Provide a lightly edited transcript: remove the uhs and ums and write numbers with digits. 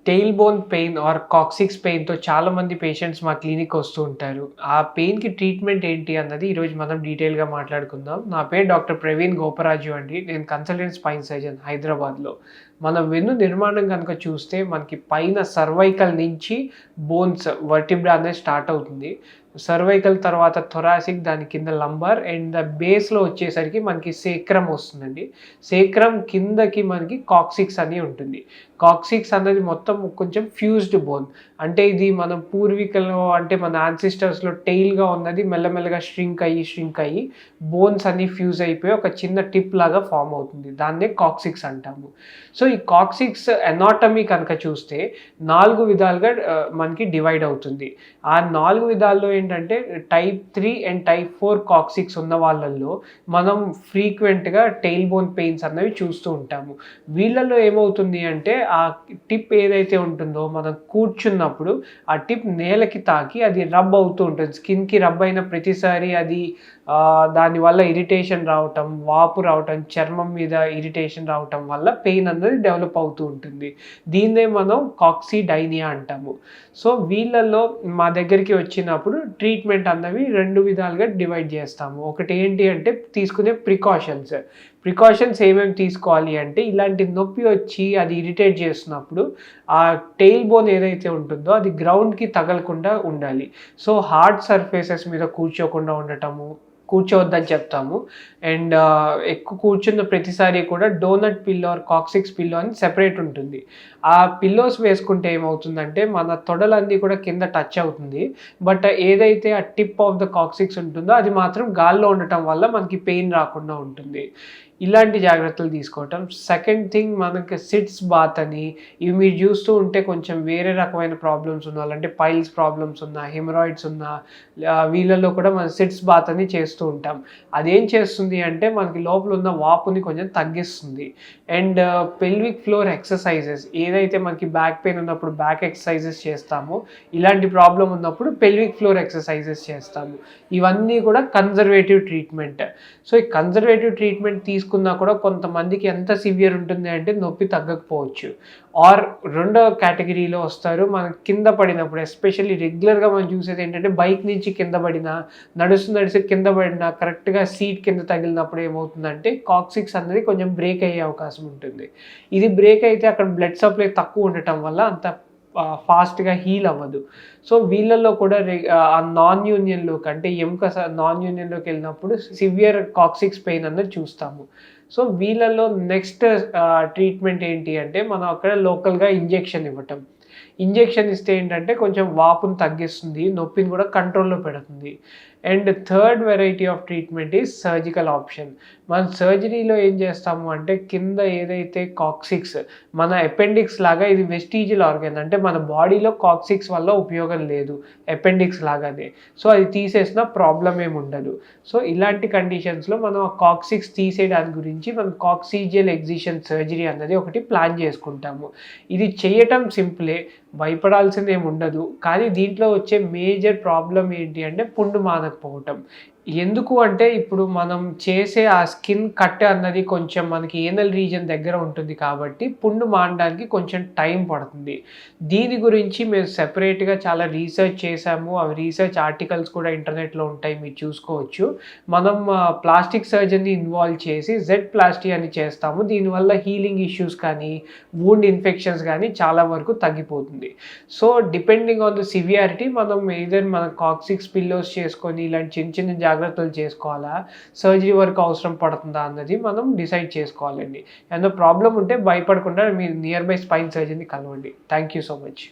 Tail bone pain or coccyx పెయిన్‌తో చాలామంది patients మా క్లినిక్‌కి వస్తూ ఉంటారు. ఆ పెయిన్‌కి ట్రీట్మెంట్ ఏంటి అన్నది ఈరోజు మనం డీటెయిల్‌గా మాట్లాడుకుందాం. నా పేరు డాక్టర్ ప్రవీణ్ గోపరాజు అండి. నేను కన్సల్టెంట్ స్పైన్ సర్జన్ హైదరాబాద్‌లో. మన వెన్ను నిర్మాణం గనుక చూస్తే మనకి పైన సర్వైకల్ నుంచి బోన్స్ వర్టిబ్రా అనేది స్టార్ట్ అవుతుంది. సర్వైకల్ తర్వాత థొరాసిక్, దాని కింద లంబార్ అండ్ బేస్‌లో వచ్చేసరికి మనకి సేక్రమ్ వస్తుందండి. సేక్రమ్ కిందకి మనకి కాక్సిక్స్ అని ఉంటుంది. కాక్సిక్స్ అన్నది మొత్తం కొంచెం ఫ్యూజ్డ్ బోన్. అంటే ఇది మన పూర్వీకులు అంటే మన యాన్సిస్టర్స్‌లో టెయిల్‌గా ఉన్నది మెల్లమెల్లగా ష్రింక్ అయ్యి బోన్స్ అన్నీ ఫ్యూజ్ అయిపోయి ఒక చిన్న టిప్ లాగా ఫార్మ్ అవుతుంది. దాన్నే కాక్సిక్స్ అంటాము. సో, ఈ కాక్సిక్స్ అనాటమీ కనుక చూస్తే 4 విధాలుగా మనకి డివైడ్ అవుతుంది. ఆ 4 విధాల్లో ఏంటంటే టైప్ 3 అండ్ టైప్ 4 కాక్సిక్స్ ఉన్న వాళ్ళల్లో మనం ఫ్రీక్వెంట్‌గా టెయిల్ బోన్ పెయిన్స్ అన్నవి చూస్తూ ఉంటాము. వీళ్ళలో ఏమవుతుంది అంటే ఆ టిప్ ఏదైతే ఉంటుందో మనం కూర్చున్నప్పుడు ఆ టిప్ నేలకి తాకి అది రబ్ అవుతూ ఉంటుంది. స్కిన్‌కి రబ్ అయిన ప్రతిసారి అది దానివల్ల ఇరిటేషన్ రావటం, వాపు రావటం, చర్మం మీద ఇరిటేషన్ రావటం వల్ల పెయిన్ అన్నది డెవలప్ అవుతూ ఉంటుంది. దీన్నే మనం కాక్సిడైనియా అంటాము. సో, వీళ్ళల్లో మా దగ్గరికి వచ్చినప్పుడు ట్రీట్మెంట్ అన్నవి 2 విధాలుగా డివైడ్ చేస్తాము. ఒకటి ఏంటి అంటే తీసుకునే ప్రికాషన్స్ ఏమేమి తీసుకోవాలి అంటే ఇలాంటి నొప్పి వచ్చి అది ఇరిటేట్ చేస్తున్నప్పుడు ఆ టెయిల్ బోన్ ఏదైతే ఉంటుందో అది గ్రౌండ్‌కి తగలకుండా ఉండాలి. సో, హార్డ్ సర్ఫేసెస్ మీద కూర్చోకుండా ఉండటము, కూర్చోవద్దని చెప్తాము. అండ్ ఎక్కువ కూర్చున్న ప్రతిసారి కూడా donut pillow or coccyx pillow అని సెపరేట్ ఉంటుంది. ఆ పిల్లోస్ వేసుకుంటే ఏమవుతుందంటే మన తొడలన్నీ కూడా కింద టచ్ అవుతుంది. బట్ ఏదైతే ఆ టిప్ ఆఫ్ ద కాక్సిక్స్ ఉంటుందో అది మాత్రం గాల్లో ఉండటం వల్ల మనకి పెయిన్ రాకుండా ఉంటుంది. ఇలాంటి జాగ్రత్తలు తీసుకోవటం. సెకండ్ థింగ్ మనకి సిట్స్ బాత్ అని ఇవి మీరు చూస్తూ ఉంటే కొంచెం వేరే రకమైన ప్రాబ్లమ్స్ ఉన్న వాళ్ళంటే పైల్స్ ప్రాబ్లమ్స్ ఉన్న, హెమరాయిడ్స్ ఉన్న వీళ్ళలో కూడా మనం సిట్స్ బాత్ అని చేస్తూ ఉంటాం. అదేం చేస్తుంది అంటే మనకి లోపల ఉన్న వాపుని కొంచెం తగ్గిస్తుంది. అండ్ పెల్విక్ ఫ్లోర్ ఎక్సర్సైజెస్ ఏదైతే మనకి బ్యాక్ పెయిన్ ఉన్నప్పుడు బ్యాక్ ఎక్సర్సైజెస్ చేస్తామో, ఇలాంటి ప్రాబ్లమ్ ఉన్నప్పుడు పెల్విక్ ఫ్లోర్ ఎక్సర్సైజెస్ చేస్తాము. ఇవన్నీ కూడా కన్జర్వేటివ్ ట్రీట్మెంట్. సో, ఈ కన్జర్వేటివ్ ట్రీట్మెంట్ తీసుకున్నా కూడా కొంతమందికి ఎంత సివియర్ ఉంటుంది అంటే నొప్పి తగ్గకపోవచ్చు. ఆర్ రెండో కేటగిరీలో వస్తారు. మనం కింద పడినప్పుడు ఎస్పెషల్లీ రెగ్యులర్‌గా మనం చూసేది ఏంటంటే బైక్ నుంచి కింద పడినా, నడిచి కింద పడినా కరెక్ట్‌గా సీట్ కింద తగిలినప్పుడు ఏమవుతుందంటే కాక్సిక్స్ అనేది కొంచెం బ్రేక్ అయ్యే అవకాశం ఉంటుంది. ఇది బ్రేక్ అయితే అక్కడ బ్లడ్ సప్లై తక్కువ ఉండటం వల్ల అంత ఫాస్ట్‌గా హీల్ అవ్వదు. సో, వీళ్ళల్లో కూడా ఆ నాన్ యూనియన్‌లోకి అంటే ఎముక నాన్ యూనియన్‌లోకి వెళ్ళినప్పుడు సివియర్ కాక్సిక్స్ పెయిన్ అన్నది చూస్తాము. సో, వీళ్ళల్లో నెక్స్ట్ ట్రీట్మెంట్ ఏంటి అంటే మనం అక్కడ లోకల్‌గా ఇంజెక్షన్ ఇవ్వటం. ఇంజెక్షన్ ఇస్తే ఏంటంటే కొంచెం వాపుని తగ్గిస్తుంది, నొప్పిని కూడా కంట్రోల్‌లో పెడుతుంది. And third variety of treatment is surgical option. మనం సర్జరీలో ఏం చేస్తాము అంటే కింద ఏదైతే కాక్సిక్స్ మన అపెండిక్స్ లాగా ఇది వెస్టిజియల్ ఆర్గాన్ అంటే మన బాడీలో కాక్సిక్స్ వల్ల ఉపయోగం లేదు. అపెండిక్స్ లాగానే. సో, అది తీసేసినా ప్రాబ్లమ్ ఏమి ఉండదు. సో, ఇలాంటి కండిషన్స్‌లో మనం ఆ కాక్సిక్స్ తీసేయడానికి గురించి మనం కాక్సిజియల్ ఎక్సిషన్ సర్జరీ అన్నది ఒకటి ప్లాన్ చేసుకుంటాము. ఇది చేయటం సింపులే. భయపడాల్సిందేమి ఉండదు. కానీ దీంట్లో వచ్చే మేజర్ ప్రాబ్లమ్ ఏంటి అంటే పుండు మానకపోవటం. ఎందుకు అంటే ఇప్పుడు మనం చేసే ఆ స్కిన్ కట్ అన్నది కొంచెం మనకి ఏనల్ రీజియన్ దగ్గర ఉంటుంది కాబట్టి పుండు మానడానికి కొంచెం టైం పడుతుంది. దీని గురించి మేము సెపరేట్‌గా చాలా రీసెర్చ్ చేశాము. అవి రీసెర్చ్ ఆర్టికల్స్ కూడా ఇంటర్నెట్‌లో ఉంటాయి, మీరు చూసుకోవచ్చు. మనం ప్లాస్టిక్ సర్జన్‌ని ఇన్వాల్వ్ చేసి జెడ్ ప్లాస్టీ అని చేస్తాము. దీనివల్ల హీలింగ్ ఇష్యూస్ కానీ, వూండ్ ఇన్ఫెక్షన్స్ కానీ చాలా వరకు తగ్గిపోతుంది. So, depending on the severity మనం ఎయిదర్ మన కాక్సిక్స్ పిల్లోస్ చేసుకొని ఇలాంటి చిన్న చిన్న జాగ్రత్తలు చేసుకోవాలా, సర్జరీ వరకు అవసరం పడుతుందా అన్నది మనం డిసైడ్ చేసుకోవాలండి. ఏమన్నా ప్రాబ్లమ్ ఉంటే భయపడకుండా మీరు నియర్ బై స్పైన్ సర్జన్‌ని కలవండి. Thank you so much.